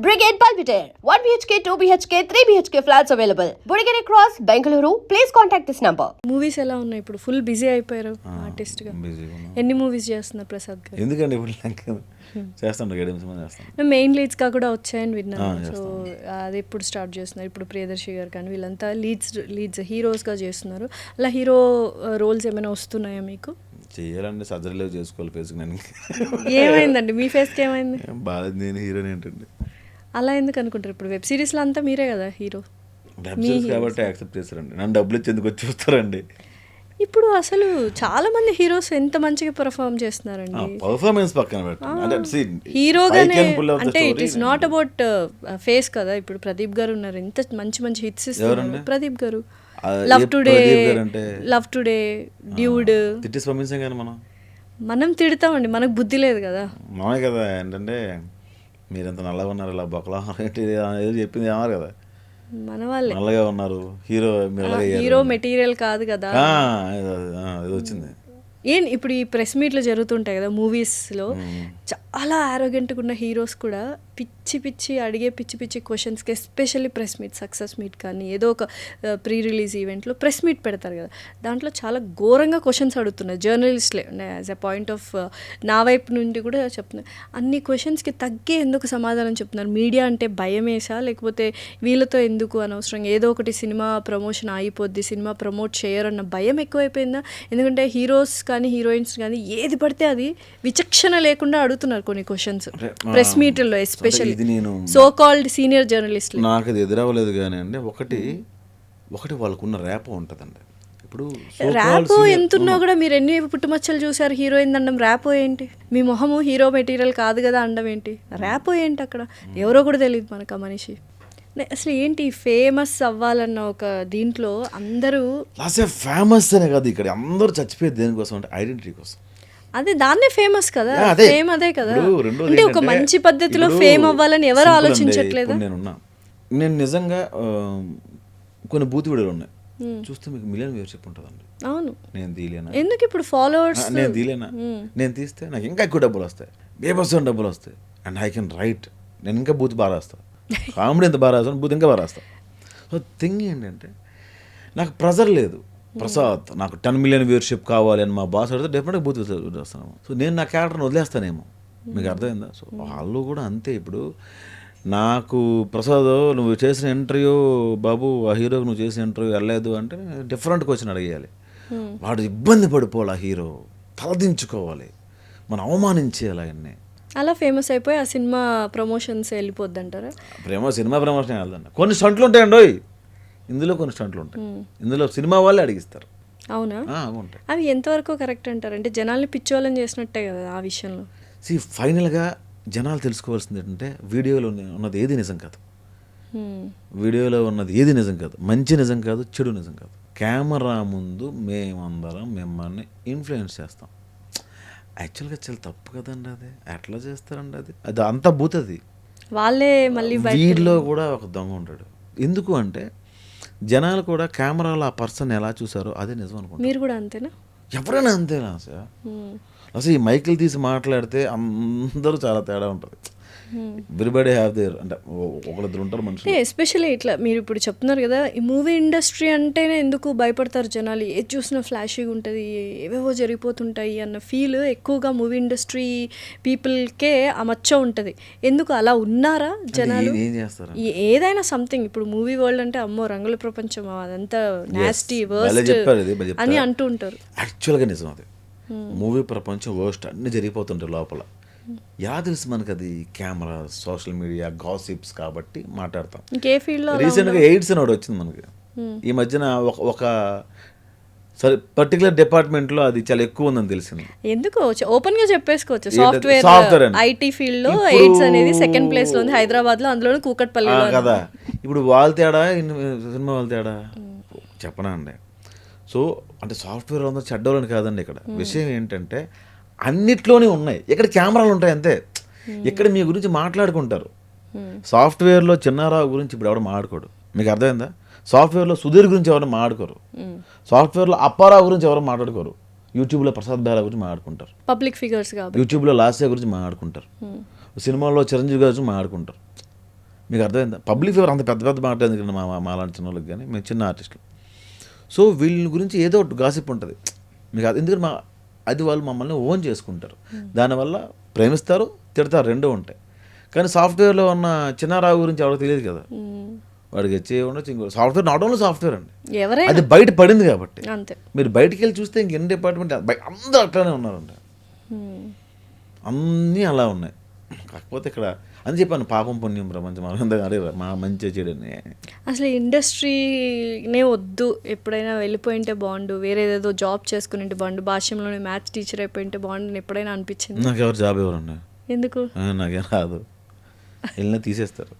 Brigade Palpitaire, 1 BHK, 2 BHK, 3 BHK flats available. Burigere Cross, Bengaluru. Please contact this number. Movies ఎలా ఉన్నాయి ఇప్పుడు? Full busy అయిపోయారు artist గా. ఎన్ని మూవీస్ చేస్తున్నారు ప్రసాద్ గారు? ఎందుకంటే ఇప్పుడు చేస్తాను చేస్తాను మెయిన్ లీడ్స్ గా కూడా వచ్చాయని విన్నాను. సో అది ఎప్పుడు స్టార్ట్ చేస్తున్నారు? ఇప్పుడు ప్రియదర్శి గారు కానీ వీళ్ళంతా లీడ్స్ హీరోస్ గా చేస్తున్నారు. అలా హీరో రోల్స్ ఏమైనా వస్తున్నాయా మీకు? చేయాలండి, సర్జరీలో చేసుకోవాలి ఫేస్. నేను ఏమైందండి మీ ఫేస్కి? ఏమైంది? బాగా నేను హీరోని ఏంటండి అలా ఎందుకు అనుకుంటారు? ఇప్పుడు వెబ్ సిరీస్లో అంతా మీరే కదా హీరో. కాబట్టి యాక్సెప్ట్ చేస్తారండి. నన్ను డబ్బులు ఇచ్చి ఎందుకు వచ్చి చూస్తారండి? ఇప్పుడు అసలు చాలా మంది హీరోస్ ఎంత మంచిగా పర్ఫామ్ చేస్తున్నారండి. పర్ఫార్మెన్స్ పక్కన పెట్టి హీరోగానే అంటే it is not about face కదా. ఇప్పుడు ప్రదీప్ గారు ఉన్నారు, ఎంత మంచి మంచి హిట్స్ ఇస్తున్నారు. ప్రదీప్ గారు లవ్ టుడే డ్యూడ్ మనం తిడతామండి, మనకు బుద్ధి లేదు కదా. మామే కదా ఏంటంటే మీరంత నల్లగా ఉన్నారు, ఇలా బొక్కలా ఏదో చెప్పింది ఏమారు కదా, మన వాళ్ళే నల్లగా ఉన్నారు, హీరో మెటీరియల్ కాదు కదా. వచ్చింది ఇప్పుడు ఈ ప్రెస్ మీట్లు జరుగుతుంటాయి కదా మూవీస్లో, చాలా ఆరోగెంట్గా ఉన్న హీరోస్ కూడా పిచ్చి పిచ్చి అడిగే పిచ్చి పిచ్చి క్వశ్చన్స్కి, especially press meet, success meet కానీ ఏదో ఒక ప్రీ రిలీజ్ ఈవెంట్లో ప్రెస్ మీట్ పెడతారు కదా, దాంట్లో చాలా ఘోరంగా క్వశ్చన్స్ అడుగుతున్నారు జర్నలిస్ట్లే. యాజ్ ఎ పాయింట్ ఆఫ్ నా వైపు నుండి కూడా చెప్తున్నారు, అన్ని క్వశ్చన్స్కి తగ్గే ఎందుకు సమాధానం చెప్తున్నారు? మీడియా అంటే భయమేసా, లేకపోతే వీళ్ళతో ఎందుకు అనవసరంగా ఏదో ఒకటి సినిమా ప్రమోషన్ ఆగిపోద్ది, సినిమా ప్రమోట్ చేయరన్న భయం ఎక్కువైపోయిందా? ఎందుకంటే హీరోస్ కానీ హీరోయిన్స్ కానీ ఏది పడితే అది విచక్షణ లేకుండా అడుగుతున్నారు కొన్ని క్వశ్చన్స్ ప్రెస్ మీట్లో, especially so called senior journalist. నాకు అది ఎదురవ్వలేదు కానీ అండి, ఒకటి వాళ్ళకున్న ర్యాపో ఉంటుందండి. ఇప్పుడు ర్యాపో ఎంతున్నా కూడా మీరు ఎన్ని పుట్టుమచ్చలు చూసారు హీరోయిన్ అండం, ర్యాపో ఏంటి? మీ మొహము హీరో మెటీరియల్ కాదు కదా అండం ఏంటి? ర్యాపో ఏంటి అక్కడ? ఎవరో కూడా తెలియదు మనకు ఆ మనిషి. అసలు ఏంటి ఫేమస్ అవ్వాలన్న ఒక దీంట్లో అందరూ ఫేమస్ అనే కాదు, ఇక్కడ అందరూ చచ్చిపోయేది దేనికోసం అంటే ఐడెంటిటీ కోసం. అదే దాన్నే ఫేమస్ కదా, ఫేమ్ అదే కదా. అంటే ఒక మంచి పద్ధతిలో ఫేమ్ అవ్వాలని ఎవరు ఆలోచించట్లేదు. నేను నిజంగా కొన్ని బూత్ వీడియోలు ఉన్నాయి చూస్తే మీకు మిలియన్ వ్యూవర్షిప్ ఉంటుందండి. అవును, నేను తీలేనా? ఎందుకు ఇప్పుడు ఫాలోవర్స్ నేను తీలేనా? నేను తీస్తే నాకు ఇంకా ఎక్కువ డబ్బులు వస్తాయి, బేబస్ డబ్బులు వస్తాయి, అండ్ ఐ కెన్ రైట్. నేను ఇంకా బూత్ బాగా రాస్తాను, కామెడీ ఎంత బాగా రాస్తాను, బూత్ ఇంకా బాగా రాస్తాను. సో థింగ్ ఏంటంటే నాకు ప్రెజర్ లేదు. ప్రసాద్ నాకు 10 మిలియన్ వ్యూవర్షిప్ కావాలి అని మా బాస్ అడిగితే డెఫినెట్గా బూత్ వదిలేస్తాను. సో నేను నా క్యారెక్టర్ని వదిలేస్తానేమో, మీకు అర్థమైందా? సో వాళ్ళు కూడా అంతే. ఇప్పుడు నాకు ప్రసాద్ నువ్వు చేసిన ఇంటర్వ్యూ బాబు, ఆ హీరోకి నువ్వు చేసిన ఇంటర్వ్యూ వెళ్ళలేదు అంటే డిఫరెంట్ క్వశ్చన్ అడిగేయాలి. వాడు ఇబ్బంది పడిపోవాలి, ఆ హీరో తలదించుకోవాలి, మనం అవమానించేయాలి అవన్నీ. అలా ఫేమస్ అయిపోయి ఆ సినిమా ప్రమోషన్స్ వెళ్ళిపోద్ది అంటారా? సినిమా ప్రమోషన్ వెళ్తాను. కొన్ని స్టంట్లు ఉంటాయండి, ఇందులో కొన్ని స్టంట్లు ఉంటాయి, ఇందులో సినిమా వాళ్ళే అడిగిస్తారు. అవునా? అవి ఎంతవరకు కరెక్ట్ అంటారు? అంటే జనాల్ని పిచ్చోళ్ళని చేసినట్టే కదా ఆ విషయంలో. ఫైనల్గా జనాలు తెలుసుకోవాల్సింది ఏంటంటే వీడియోలో ఉన్నది ఏది నిజం కాదు, వీడియోలో ఉన్నది ఏది నిజం కాదు, మంచి నిజం కాదు, చెడు నిజం కాదు. కెమెరా ముందు మేమందరం మిమ్మల్ని ఇన్ఫ్లుయెన్స్ చేస్తాం. యాక్చువల్గా చాలా తప్పు కదండి, అది ఎట్లా చేస్తారండి? అది అంతా బూతది. వాళ్ళే మళ్ళీ వీడిలో కూడా ఒక దొంగ ఉంటాడు. ఎందుకు అంటే జనాలు కూడా కెమెరాలో ఆ పర్సన్ ఎలా చూసారో అదే నిజం అనుకుంటారు. మీరు కూడా అంతేనా? ఎవరైనా అంతేనా అసలు ఈ మైకులు తీసి మాట్లాడితే అందరూ చాలా తేడా ఉంటుంది. ఎవ్రీబడి హ్యావ్ దేర్ అంటే ఒకరిద్దరు ఉంటారు మనుషులు. ఎస్పెషల్లీ ఇట్లా మీరు ఇప్పుడు చెప్తున్నారు కదా, ఈ మూవీ ఇండస్ట్రీ అంటేనే ఎందుకు భయపడతారు జనాలు, ఏది చూసినా ఫ్లాషీగా ఉంటుంది, ఏవేవో జరిగిపోతుంటాయి అన్న ఫీల్ ఎక్కువగా మూవీ ఇండస్ట్రీ పీపుల్కే ఆ మచ్చ ఉంటుంది. ఎందుకు అలా ఉన్నారా జనాలు? ఏం చేస్తారు? ఏదైనా సంథింగ్, ఇప్పుడు మూవీ వరల్డ్ అంటే అమ్మో రంగుల ప్రపంచం, అదంతా నాస్టీ వర్స్ట్ అని అంటూ ఉంటారు. యాక్చువల్గా నిజం అది. మూవీ ప్రపంచం వర్స్ట్ అన్ని జరిగిపోతుంటాయి లోపల. ఎలా తెలుసు మనకు? అది కెమెరా, సోషల్ మీడియా, గాసిప్స్ కాబట్టి మాట్లాడతాం. ఇంకే ఫీల్డ్లో రీసెంట్గా ఎయిడ్స్ అని వచ్చింది మనకి ఈ మధ్యన. ఒక సరే పర్టికులర్ డిపార్ట్మెంట్లో అది చాలా ఎక్కువ ఉందని తెలిసింది. ఎందుకు ఓపెన్ గా చెప్పేసుకోవచ్చు, సాఫ్ట్వేర్ ఐటీ ఫీల్డ్ లో ఎయిడ్స్ అనేది సెకండ్ ప్లేస్ లో ఉంది హైదరాబాద్ లో, అందులో కూకట్పల్లి కదా. ఇప్పుడు వాళ్ళ తేడా, సినిమా వాళ్ళ తేడా చెప్పనా అండి? సో అంటే సాఫ్ట్వేర్ అందరూ చెడ్డోళ్ళని కాదండి. ఇక్కడ విషయం ఏంటంటే అన్నిట్లోనే ఉన్నాయి, ఇక్కడ కెమెరాలు ఉంటాయి అంతే. ఇక్కడ మీ గురించి మాట్లాడుకుంటారు. సాఫ్ట్వేర్లో చిన్నారావు గురించి ఇప్పుడు ఎవరు మాట్లాడుకోడు, మీకు అర్థమైందా? సాఫ్ట్వేర్లో సుధీర్ గురించి ఎవరు మాట్లాడుకోరు, సాఫ్ట్వేర్లో అప్పారావు గురించి ఎవరు మాట్లాడుకోరు, యూట్యూబ్లో ప్రసాద్ బేలా గురించి మాట్లాడుకుంటారు, పబ్లిక్ ఫిగర్స్, యూట్యూబ్లో లాస్య గురించి మాట్లాడుకుంటారు, సినిమాల్లో చిరంజీవి గారి గురించి మాట్లాడుకుంటారు. మీకు అర్థమైందా? పబ్లిక్ ఫిగర్ అంత పెద్ద పెద్ద మాట ఎందుకంటే మా లాంటి చిన్న వాళ్ళకి కానీ మేము చిన్న ఆర్టిస్టులు. సో వీళ్ళ గురించి ఏదో ఒకటి గాసిప్ ఉంటుంది మీకు. ఎందుకంటే అది వాళ్ళు మమ్మల్ని ఓన్ చేసుకుంటారు. దానివల్ల ప్రేమిస్తారు, తిడతారు, రెండూ ఉంటాయి. కానీ సాఫ్ట్వేర్లో ఉన్న చిన్నారావు గురించి ఎవరికి తెలియదు కదా. వాడికి వచ్చే ఉండొచ్చు ఇంకో సాఫ్ట్వేర్, నాట్ ఓన్లీ సాఫ్ట్వేర్ అండి, ఎవరైనా అది బయట పడింది కాబట్టి. అంతే. మీరు బయటికి వెళ్ళి చూస్తే ఇంక ఎన్ని డిపార్ట్మెంట్ అందరూ అట్లానే ఉన్నారండి, అన్నీ అలా ఉన్నాయి. కాకపోతే ఇక్కడ అని చెప్పాను పాపం పుణ్యం ప్రపంచం అరే మా మంచి చెడని. అసలు ఇండస్ట్రీనే వద్దు, ఎప్పుడైనా వెళ్ళిపోయింటే బాగుండు, వేరేదేదో జాబ్ చేసుకుని ఉంటే బాగుండు, భాష్యంలోనే మ్యాథ్స్ టీచర్ అయిపోయింటే బాగుండు అని ఎప్పుడైనా అనిపించింది? నాకు ఎవరు జాబ్ ఎవరు ఉన్నాయి, ఎందుకు? నాకేం రాదు, వెళ్ళినా తీసేస్తారు.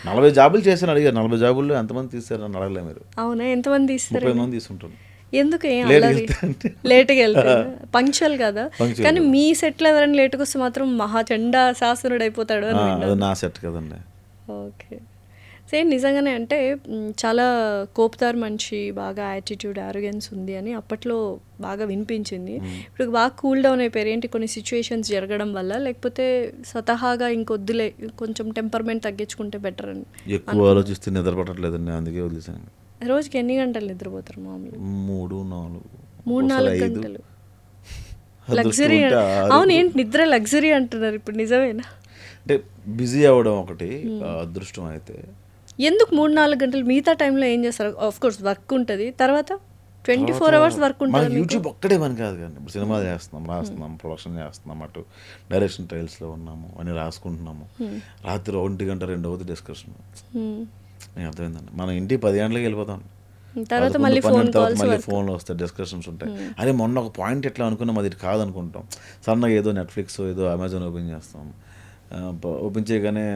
40 జాబులు చేశాను అడిగారు, 40 జాబుల్లో ఎంతమంది తీస్తారు అని అడగలే మీరు. అవునా, ఎంతమంది తీస్తారు? 30 మంది తీసుకుంటారు. ఎందుకు? ఏం లేట్గా లేట్గా వెళ్తారు, పంక్చువల్ కదా. Punctual కానీ మీ సెట్లో ఎవరైనా లేట్గా వస్తే మాత్రం మహా చండా శాసనుడు అయిపోతాడు అని అది విన్నాను. నా సెట్ కదండి. ఓకే, సేమ్ నిజంగానే అంటే చాలా కోపదారు మనిషి, బాగా యాటిట్యూడ్, ఆరోగెన్స్ ఉంది అని అప్పట్లో బాగా వినిపించింది. ఇప్పుడు బాగా కూల్ డౌన్ అయిపోయారు. ఏంటి, కొన్ని సిచ్యువేషన్స్ జరగడం వల్ల, లేకపోతే స్వతహాగా ఇంకొద్దులే కొంచెం టెంపర్మెంట్ తగ్గించుకుంటే బెటర్ అని? ఎక్కువ ఆలోచిస్తే నిద్ర పట్టట్లేదండి, అందుకే వదిలేసాను. రోజుకి ఎన్ని గంటలు నిద్రపోతారు మామూలుగా? 3-4 3-4 గంటలు లగ్జరీ? అవును, ఏంటి నిద్ర లగ్జరీ అంటున్నారు ఇప్పుడు, నిజమేనా? అంటే బిజీ అవ్వడం ఒకటి అదృష్టం అయితే. ఎందుకు 3-4 గంటలు? మిగతా టైంలో ఏం చేస్తారు? ఆఫ్ కోర్స్ వర్క్ ఉంటుంది, తర్వాత 24 అవర్స్ వర్క్ మన ఉంటుంది. యూట్యూబ్ ఒక్కటే పని కాదు కానీ, ఇప్పుడు సినిమాలు చేస్తున్నాం, రాస్తున్నాం, ప్రొడక్షన్ చేస్తున్నాం, అటు డైరెక్షన్ ట్రయల్స్లో ఉన్నాము, అని రాసుకుంటున్నాము. రాత్రి 1 గంట 2 అవుతుంది డిస్కషన్. మీకు అర్థమైందండి, మనం ఇంటికి 10 గంటలకు వెళ్ళిపోతాం, తర్వాత మళ్ళీ ఫోన్ కాల్స్, మళ్ళీ ఫోన్లో వస్తాయి, డిస్కషన్స్ ఉంటాయి. అరే మొన్న ఒక పాయింట్ ఎట్లా అనుకున్నాం, అది కాదు అనుకుంటాం. సడన్గా ఏదో నెట్ఫ్లిక్స్ ఏదో అమెజాన్ ఓపెన్ చేస్తాం, ఓపెన్ చేయగానే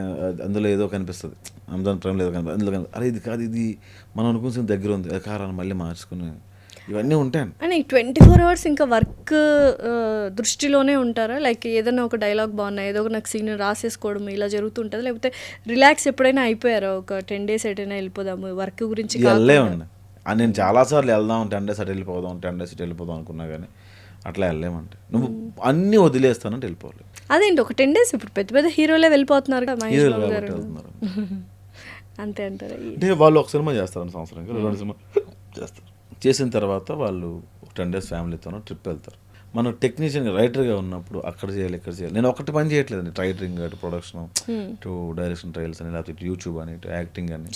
అందులో ఏదో కనిపిస్తుంది, అమెజాన్ ప్రైమ్లో ఏదో కనిపిస్తుంది, అందులో అరే ఇది కాదు, ఇది మనం అనుకున్న దగ్గర ఉంది, అది కారాన్ని మళ్ళీ మార్చుకుని ఇవన్నీ ఉంటాయి. అని 24 అవర్స్ ఇంకా వర్క్ దృష్టిలోనే ఉంటారా? లైక్ ఏదైనా ఒక డైలాగ్ బాగున్నా, ఏదో ఒక నాకు సీన్ రాసేసుకోవడం ఇలా జరుగుతుంటుంది, లేకపోతే రిలాక్స్ ఎప్పుడైనా అయిపోయారా? ఒక 10 days ఎటైనా వెళ్ళిపోదాము వర్క్ గురించి? వెళ్ళలేమండి, నేను చాలాసార్లు వెళ్దాం, 10 days అటు వెళ్ళిపోదాం, 10 days ఇటు వెళ్ళిపోదాం అనుకున్నా కానీ అట్లా వెళ్ళలేమంటే, నువ్వు అన్నీ వదిలేస్తానంటే వెళ్ళిపోవాలి. అదేంటి ఒక 10 days? ఇప్పుడు పెద్ద పెద్ద హీరోలే వెళ్ళిపోతున్నారు కదా, మహేష్ బాబు గారు. వెళ్తున్నారు అంతే అంటారా? అంటే వాళ్ళు ఒక సినిమా చేస్తారు సంవత్సరానికి, 2 సినిమా చేస్తారు. చేసిన తర్వాత వాళ్ళు 10 days ఫ్యామిలీతోనో ట్రిప్ వెళ్తారు. మనం టెక్నీషియన్ రైటర్గా ఉన్నప్పుడు అక్కడ చేయాలి, ఇక్కడ చేయాలి. నేను ఒకటి పని చేయట్లేదండి, రైటరింగ్, అటు ప్రొడక్షన్, ఇటు డైరెక్షన్ ట్రయల్స్ అని, లేకపోతే యూట్యూబ్ అని, ఇటు యాక్టింగ్ అని.